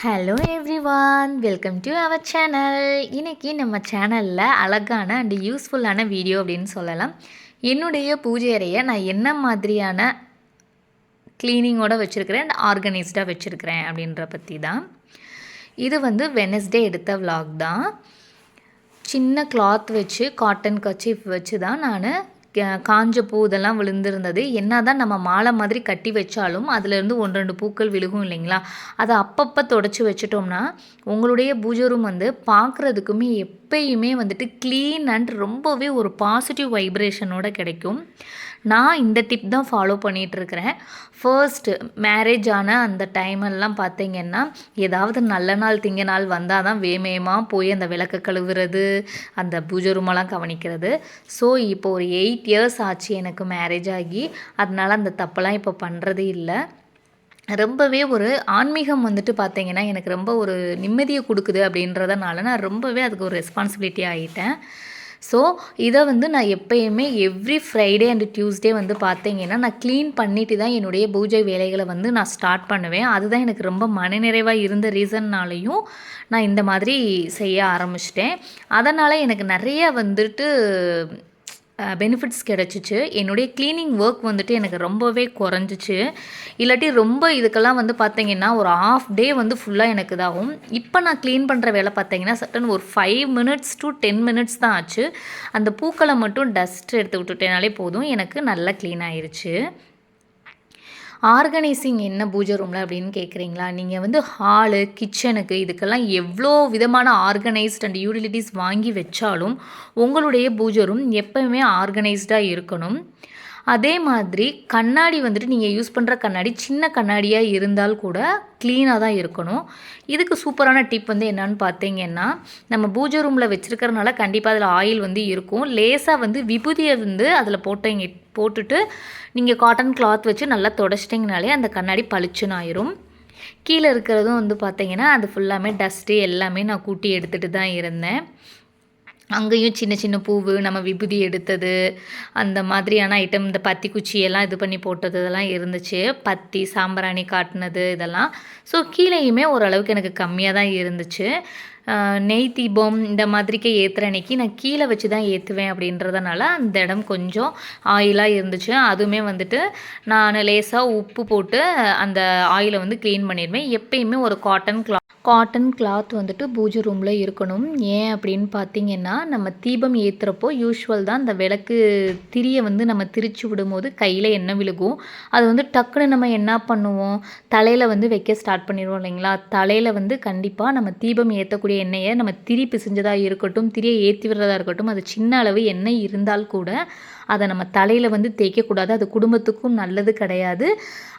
Hello everyone, welcome to our channel. இன்றைக்கி நம்ம சேனலில் அழகான அண்ட் யூஸ்ஃபுல்லான வீடியோ அப்படின்னு சொல்லலாம். என்னுடைய பூஜை அறையை நான் என்ன மாதிரியான க்ளீனிங்கோடு வச்சுருக்கிறேன் அண்ட் ஆர்கனைஸ்டாக வச்சுருக்கிறேன் அப்படின்ற பற்றி தான். இது வெனஸ்டே எடுத்த விலாக் தான். சின்ன கிளாத் வச்சு காட்டன் கர்ச்சீஃப் வச்சு தான் நான் காஞ்ச பூ இதெல்லாம் விழுந்திருந்தது. என்ன தான் நம்ம மாலை மாதிரி கட்டி வச்சாலும் அதுலேருந்து 1-2 பூக்கள் விழுகும் இல்லைங்களா? அதை அப்பப்போ தொடச்சி வச்சிட்டோம்னா உங்களுடைய பூஜை ரூம் பார்க்குறதுக்குமே எப்பயுமே க்ளீன் அண்ட் ரொம்பவே ஒரு பாசிட்டிவ் வைப்ரேஷனோட கிடைக்கும். நான் இந்த டிப் தான் ஃபாலோ பண்ணிகிட்ருக்கிறேன். ஃபர்ஸ்ட்டு மேரேஜ் ஆன அந்த டைமெல்லாம் பார்த்திங்கன்னா ஏதாவது நல்ல நாள் திங்க நாள் வந்தால் தான் வேமயமாக போய் அந்த விளக்கு கழுவுறது, அந்த பூஜை ரூமெல்லாம் கவனிக்கிறது. ஸோ இப்போ ஒரு 8 இயர்ஸ் ஆச்சு எனக்கு மேரேஜ் ஆகி. அதனால் அந்த தப்பெல்லாம் இப்போ பண்ணுறதே இல்லை. ரொம்பவே ஒரு ஆன்மீகம் பார்த்திங்கன்னா எனக்கு ரொம்ப ஒரு நிம்மதியை கொடுக்குது அப்படின்றதுனால நான் ரொம்பவே அதுக்கு ஒரு ரெஸ்பான்சிபிலிட்டி ஆகிட்டேன். ஸோ இதை நான் எப்போயுமே எவ்ரி ஃப்ரைடே அண்ட் டியூஸ்டே பார்த்திங்கன்னா நான் க்ளீன் பண்ணிட்டு தான் என்னுடைய பூஜை வேலைகளை நான் ஸ்டார்ட் பண்ணுவேன். அதுதான் எனக்கு ரொம்ப மனநிறைவாக இருந்த ரீசன்னாலையும் நான் இந்த மாதிரி செய்ய ஆரம்பிச்சிட்டேன். அதனால் எனக்கு நிறைய பெனிஃபிட்ஸ் கிடச்சிச்சு. என்னுடைய க்ளீனிங் ஒர்க் எனக்கு ரொம்பவே குறைஞ்சிச்சு. இல்லாட்டி ரொம்ப இதுக்கெல்லாம் பார்த்திங்கன்னா ஒரு ½ டே ஃபுல்லாக எனக்கு இதாகும். இப்போ நான் க்ளீன் பண்ணுற வேலை பார்த்திங்கன்னா சட்டன் ஒரு 5 minutes to 10 minutes தான் ஆச்சு. அந்த பூக்களை மட்டும் டஸ்ட் எடுத்து விட்டுட்டேனாலே போதும், எனக்கு நல்லா க்ளீன் ஆயிடுச்சு. ஆர்கனைசிங் என்ன பூஜை ரூமில் அப்படின்னு கேட்குறீங்களா? நீங்கள் ஹாலு கிச்சனுக்கு இதுக்கெல்லாம் எவ்வளோ விதமான ஆர்கனைஸ்ட் அண்ட் யூட்டிலிட்டிஸ் வாங்கி வச்சாலும் உங்களுடைய பூஜை ரூம் எப்போவுமே ஆர்கனைஸ்டாக இருக்கணும். அதே மாதிரி கண்ணாடி நீங்கள் யூஸ் பண்ணுற கண்ணாடி சின்ன கண்ணாடியாக இருந்தால் கூட க்ளீனாக தான் இருக்கணும். இதுக்கு சூப்பரான டிப் என்னென்னு பார்த்தீங்கன்னா, நம்ம பூஜை ரூமில் வச்சுருக்கிறதுனால கண்டிப்பாக அதில் ஆயில் இருக்கும். லேசாக விபூதியை அதில் போட்டுட்டு நீங்கள் காட்டன் கிளாத் வச்சு நல்லா தொடச்சிட்டிங்கனாலே அந்த கண்ணாடி பளிச்சுன்னு ஆயிரும். கீழே இருக்கிறதும் பார்த்தீங்கன்னா அது ஃபுல்லாமே டஸ்ட்டு எல்லாமே நான் கூட்டி எடுத்துகிட்டு தான் இருந்தேன். அங்கேயும் சின்ன சின்ன பூவு, நம்ம விபூதி எடுத்தது, அந்த மாதிரியான ஐட்டம், இந்த பத்தி குச்சியெல்லாம் இது பண்ணி போட்டது இதெல்லாம் இருந்துச்சு. பத்தி சாம்பிராணி காட்டினது இதெல்லாம். ஸோ கீழேயுமே ஓரளவுக்கு எனக்கு கம்மியாக தான் இருந்துச்சு. நெய் தீபம் இந்த மாதிரிக்கு ஏற்றுற அன்னைக்கு நான் கீழே வச்சு தான் ஏற்றுவேன் அப்படின்றதுனால அந்த இடம் கொஞ்சம் ஆயிலாக இருந்துச்சு. அதுவுமே நான் லேசாக உப்பு போட்டு அந்த ஆயிலை க்ளீன் பண்ணிடுவேன். எப்பயுமே ஒரு காட்டன் கிளாத் பூஜை ரூமில் இருக்கணும். ஏன் அப்படின்னு பார்த்தீங்கன்னா, நம்ம தீபம் ஏற்றுறப்போ யூஷுவல் தான் அந்த விளக்கு திரியை நம்ம திரிச்சு விடும்போது கையில் எண்ணெய் விழுகும். அது டக்குன்னு நம்ம என்ன பண்ணுவோம், தலையில் வைக்க ஸ்டார்ட் பண்ணிடுவோம் இல்லைங்களா? தலையில் கண்டிப்பாக நம்ம தீபம் ஏற்றக்கூடிய எண்ணெயை நம்ம திரி பிசைஞ்சதாக இருக்கட்டும், திரியை ஏற்றி விடுறதா இருக்கட்டும், அது சின்ன அளவு எண்ணெய் இருந்தால் கூட அதை நம்ம தலையில் தேய்க்கக்கூடாது. அது குடும்பத்துக்கும் நல்லது கிடையாது,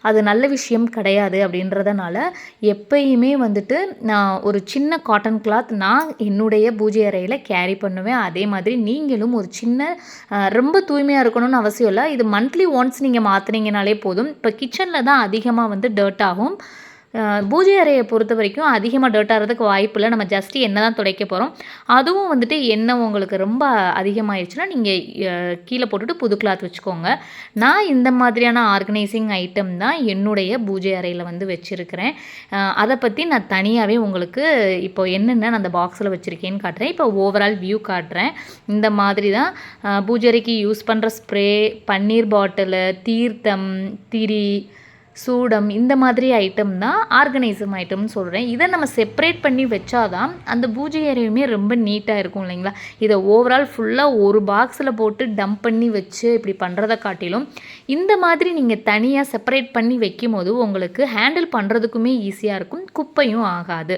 அது நல்ல விஷயம் கிடையாது. அப்படின்றதுனால எப்பயுமே நான் ஒரு சின்ன காட்டன் கிளாத் நான் என்னுடைய பூஜை அறையில் கேரி பண்ணுவேன். அதே மாதிரி நீங்களும் ஒரு சின்ன ரொம்ப தூய்மையாக இருக்கணும்னு அவசியம் இல்லை. இது மந்த்லி ஒன்ஸ் நீங்கள் மாற்றினீங்கனாலே போதும். இப்போ கிச்சனில் தான் அதிகமாக டர்ட் ஆகும். பூஜை அறையை பொறுத்த வரைக்கும் அதிகமாக டர்ட் ஆகிறதுக்கு வாய்ப்பு இல்லை. நம்ம ஜஸ்ட்டு எண்ணெய் தான் துடைக்க போகிறோம். அதுவும் எண்ணெய் உங்களுக்கு ரொம்ப அதிகமாகிடுச்சுன்னா நீங்கள் கீழே போட்டுட்டு புது கிளாத் வச்சுக்கோங்க. நான் இந்த மாதிரியான ஆர்கனைசிங் ஐட்டம் தான் என்னுடைய பூஜை அறையில் வச்சுருக்கிறேன். அதை பற்றி நான் தனியாகவே உங்களுக்கு இப்போ என்னென்ன நான் அந்த பாக்ஸில் வச்சுருக்கேன்னு காட்டுறேன். இப்போ ஓவரால் வியூ காட்டுறேன். இந்த மாதிரி தான் பூஜை அறைக்கு யூஸ் பண்ணுற ஸ்ப்ரே, பன்னீர் பாட்டிலு, தீர்த்தம், திரி, சூடம் இந்த மாதிரி ஐட்டம் தான் ஆர்கனைசம் ஐட்டம்னு சொல்கிறேன். இதை நம்ம செப்பரேட் பண்ணி வச்சாதான் அந்த பூஜை அறையுமே ரொம்ப நீட்டாக இருக்கும் இல்லைங்களா? இதை ஓவரால் ஃபுல்லாக ஒரு பாக்ஸில் போட்டு டம்ப் பண்ணி வச்சு இப்படி பண்ணுறதை காட்டிலும் இந்த மாதிரி நீங்கள் தனியாக செப்பரேட் பண்ணி வைக்கும் போது உங்களுக்கு ஹேண்டில் பண்ணுறதுக்குமே ஈஸியாக இருக்கும், குப்பையும் ஆகாது.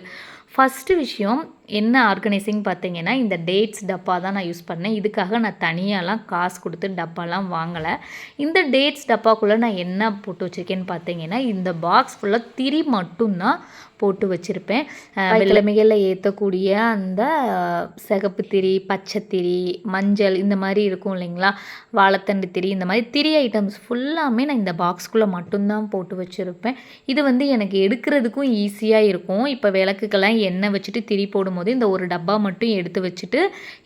ஃபஸ்ட்டு விஷயம் என்ன ஆர்கனைசிங் பார்த்தீங்கன்னா, இந்த டேட்ஸ் டப்பா தான் நான் யூஸ் பண்ணேன். இதுக்காக நான் தனியாலாம் காசு கொடுத்து டப்பாலாம் வாங்கலை. இந்த டேட்ஸ் டப்பாக்குள்ளே நான் என்ன போட்டு வச்சுருக்கேன்னு பார்த்தீங்கன்னா, இந்த பாக்ஸ் ஃபுல்லாக திரி மட்டும்தான் போட்டு வச்சுருப்பேன். வெள்ளமிகளில் ஏற்றக்கூடிய அந்த சிகப்பு திரி, பச்சை திரி, மஞ்சள் இந்த மாதிரி இருக்கும் இல்லைங்களா? வாழைத்தண்டு திரி, இந்த மாதிரி திரி ஐட்டம்ஸ் ஃபுல்லாமே நான் இந்த பாக்ஸ்குள்ளே மட்டும்தான் போட்டு வச்சுருப்பேன். இது எனக்கு எடுக்கிறதுக்கும் ஈஸியாக இருக்கும். இப்போ விளக்குக்கெல்லாம் எண்ணெய் வச்சுட்டு திரி போடும்போது இந்த ஒரு டப்பா மட்டும் எடுத்து வச்சுட்டு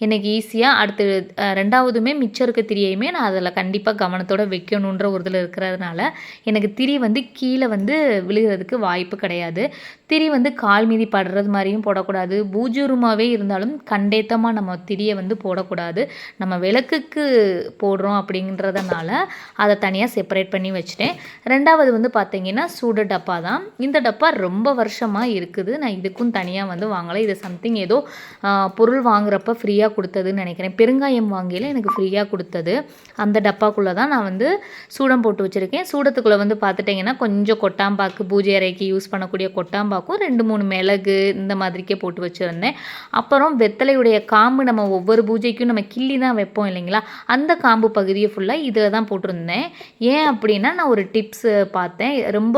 எனக்கு ஈஸியாக அடுத்து ரெண்டாவதுமே மிச்சம் இருக்க திரியையுமே நான் அதில் கண்டிப்பாக கவனத்தோடு வைக்கணுன்ற ஒரு இதில் இருக்கிறதுனால எனக்கு திரி கீழே விழுகிறதுக்கு வாய்ப்பு கிடையாது. திரி வந்து கால் மீதி படுறது மாதிரியும் போடக்கூடாது. பூஜை ரூமாவே இருந்தாலும் கண்டேத்தமாக நம்ம திரியை வந்து போடக்கூடாது. நம்ம விளக்குக்கு போடுறோம் அப்படின்றதுனால அதை தனியாக செப்பரேட் பண்ணி வச்சுட்டேன். 2வது வந்து பார்த்தீங்கன்னா சூடு டப்பா தான். இந்த டப்பா ரொம்ப வருஷமாக இருக்குது. நான் இதுக்கும் தனியாக வந்து வாங்கலை. இது சம்திங் ஏதோ பொருள் வாங்குறப்ப ஃப்ரீயாக கொடுத்ததுன்னு நினைக்கிறேன். பெருங்காயம் வாங்கியில் எனக்கு ஃப்ரீயாக கொடுத்தது. அந்த டப்பாக்குள்ளே தான் நான் வந்து சூடம் போட்டு வச்சுருக்கேன். சூடத்துக்குள்ளே வந்து பார்த்துட்டிங்கன்னா கொஞ்சம் கொட்டாம்பாக்கு, பூஜை அறைக்கு யூஸ் பண்ணக்கூடிய கொட்டாம்பாக்கும் 2, 3 மிளகு இந்த மாதிரிக்கே போட்டு வச்சுருந்தேன். அப்புறம் வெத்தலையுடைய காம்பு நம்ம ஒவ்வொரு பூஜைக்கும் நம்ம கிள்ளி தான் வைப்போம் இல்லைங்களா, அந்த காம்பு பகுதியை ஃபுல்லாக இதில் தான் போட்டிருந்தேன். ஏன் அப்படின்னா நான் ஒரு டிப்ஸு பார்த்தேன். ரொம்ப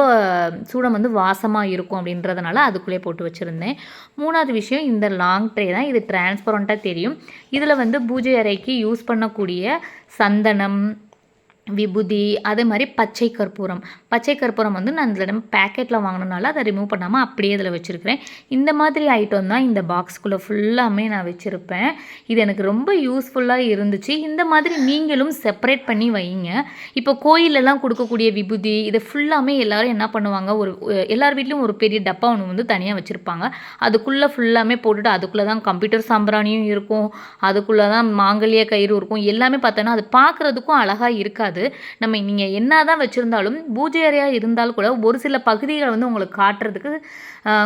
சூடம் வந்து வாசமாக இருக்கும் அப்படின்றதுனால அதுக்குள்ளே போட்டு வச்சுருந்தேன். 3வது விஷயம் இந்த லாங் ட்ரே தான். இது டிரான்ஸ்பரண்ட்டாக தெரியும். இதில் வந்து பூஜை அறைக்கு யூஸ் பண்ணக்கூடிய சந்தனம், விபூதி, அதே மாதிரி பச்சை கற்பூரம். பச்சை கற்பூரம் வந்து நான் இதில் பேக்கெட்டில் வாங்கினனால அதை ரிமூவ் பண்ணாமல் அப்படியே இதில் வச்சுருக்கிறேன். இந்த மாதிரி ஐட்டம் தான் இந்த பாக்ஸ்குள்ளே ஃபுல்லாமே நான் வச்சுருப்பேன். இது எனக்கு ரொம்ப யூஸ்ஃபுல்லாக இருந்துச்சு. இந்த மாதிரி நீங்களும் செப்பரேட் பண்ணி வைங்க. இப்போ கோயிலெல்லாம் கொடுக்கக்கூடிய விபூதி இதை ஃபுல்லாமே எல்லோரும் என்ன பண்ணுவாங்க, எல்லார் வீட்லேயும் ஒரு பெரிய டப்பா ஒன்று வந்து தனியாக வச்சுருப்பாங்க. அதுக்குள்ளே ஃபுல்லாமே போட்டுட்டு அதுக்குள்ளே தான் கம்ப்யூட்டர் சாம்பிராணியும் இருக்கும், அதுக்குள்ளே தான் மாங்கல்ய கயிறு இருக்கும். எல்லாமே பார்த்தோன்னா அது பார்க்குறதுக்கும் அழகாக இருக்காது. நம்ம நீங்கள் என்ன தான் வச்சுருந்தாலும் பூஜை அறையாக இருந்தால் கூட ஒரு சில பகுதிகளை வந்து உங்களுக்கு காட்டுறதுக்கு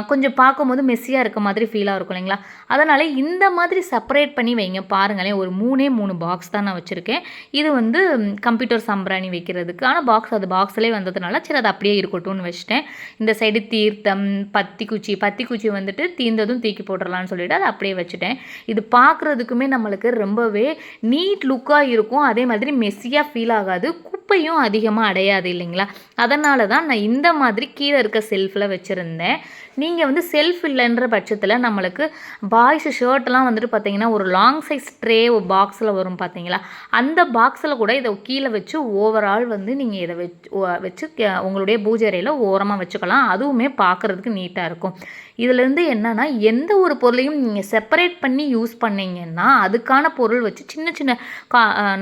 கொஞ்சம் பார்க்கும்போது மெஸ்ஸியாக இருக்க மாதிரி ஃபீலாக இருக்கும் இல்லைங்களா. அதனால் இந்த மாதிரி செப்பரேட் பண்ணி வைங்க. பாருங்களேன், ஒரு 3 பாக்ஸ் தான் நான் வச்சுருக்கேன். இது வந்து கம்ப்யூட்டர் சாம்பிராணி வைக்கிறதுக்கான பாக்ஸ். அது பாக்ஸ்லேயே வந்ததுனால சரி அது அப்படியே இருக்கட்டும்னு வச்சுட்டேன். இந்த சைடு தீர்த்தம், பத்திக்குச்சி வந்துட்டு தீர்ந்ததும் தூக்கி போட்டுடலான்னு சொல்லிவிட்டு அதை அப்படியே வச்சுட்டேன். இது பார்க்குறதுக்குமே நம்மளுக்கு ரொம்பவே நீட் லுக்காக இருக்கும். அதே மாதிரி மெஸ்ஸியாக ஃபீல் ஆகாது, குப்பையும் அதிகமாக அடையாது இல்லைங்களா. அதனால தான் நான் இந்த மாதிரி கீழே இருக்க செல்ஃபில் வச்சுருந்தேன். நீங்கள் வந்து செல்ஃப் இல்லைன்ற பட்சத்தில் நம்மளுக்கு பாய்ஸ் ஷர்ட்லாம் வந்துட்டு பார்த்தீங்கன்னா ஒரு லாங் சைஸ் ட்ரே ஒரு பாக்ஸில் வரும் பார்த்தீங்களா, அந்த பாக்ஸில் கூட இதை கீழே வச்சு ஓவரால் வந்து நீங்கள் இதை வச்சு உங்களுடைய பூஜை அறையில் ஓரமாக வச்சுக்கலாம். அதுவுமே பார்க்குறதுக்கு நீட்டாக இருக்கும். இதிலேருந்து என்னென்னா எந்த ஒரு பொருளையும் நீங்கள் செப்பரேட் பண்ணி யூஸ் பண்ணிங்கன்னா அதுக்கான பொருள் வச்சு சின்ன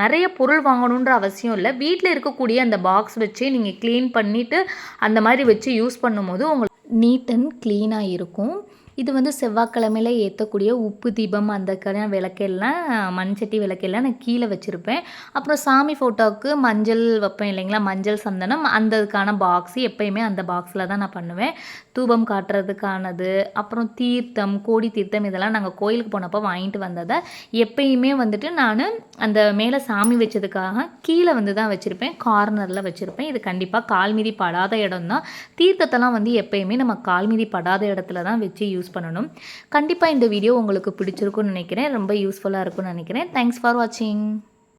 நிறைய பொருள் வாங்கணுன்ற அவசியம் இல்லை. வீட்டில் இருக்கக்கூடிய அந்த பாக்ஸ் வச்சு நீங்கள் க்ளீன் பண்ணிவிட்டு அந்த மாதிரி வச்சு யூஸ் பண்ணும்போது உங்களுக்கு நீட் அண்ட் க்ளீனாக இருக்கும். இது வந்து செவ்வாய்க்கிழமையில் ஏற்றக்கூடிய உப்பு தீபம் அந்த விளக்கெல்லாம், மண்சட்டி விளக்கெல்லாம் நான் கீழே வச்சுருப்பேன். அப்புறம் சாமி ஃபோட்டோவுக்கு மஞ்சள் வைப்பேன் இல்லைங்களா, மஞ்சள் சந்தனம் அந்ததுக்கான பாக்ஸு எப்போயுமே அந்த பாக்ஸில் தான் நான் பண்ணுவேன். தூபம் காட்டுறதுக்கானது, அப்புறம் தீர்த்தம், கோடி தீர்த்தம் இதெல்லாம் நாங்கள் கோயிலுக்கு போனப்போ வாங்கிட்டு வந்ததை எப்பயுமே வந்துட்டு நான் அந்த மேலே சாமி வச்சதுக்காக கீழே வந்து தான் வச்சுருப்பேன், கார்னரில் வச்சுருப்பேன். இது கண்டிப்பாக கால் மீதி படாத இடம் தான். தீர்த்தத்தெல்லாம் வந்து எப்பயுமே நம்ம கால் மீதி படாத இடத்துல தான் வச்சு யூஸ் பண்ணணும். கண்டிப்பாக இந்த வீடியோ உங்களுக்கு பிடிச்சிருக்குன்னு நினைக்கிறேன். ரொம்ப யூஸ்ஃபுல்லாக இருக்கும்னு நினைக்கிறேன். தேங்க்ஸ் ஃபார் வாட்சிங்.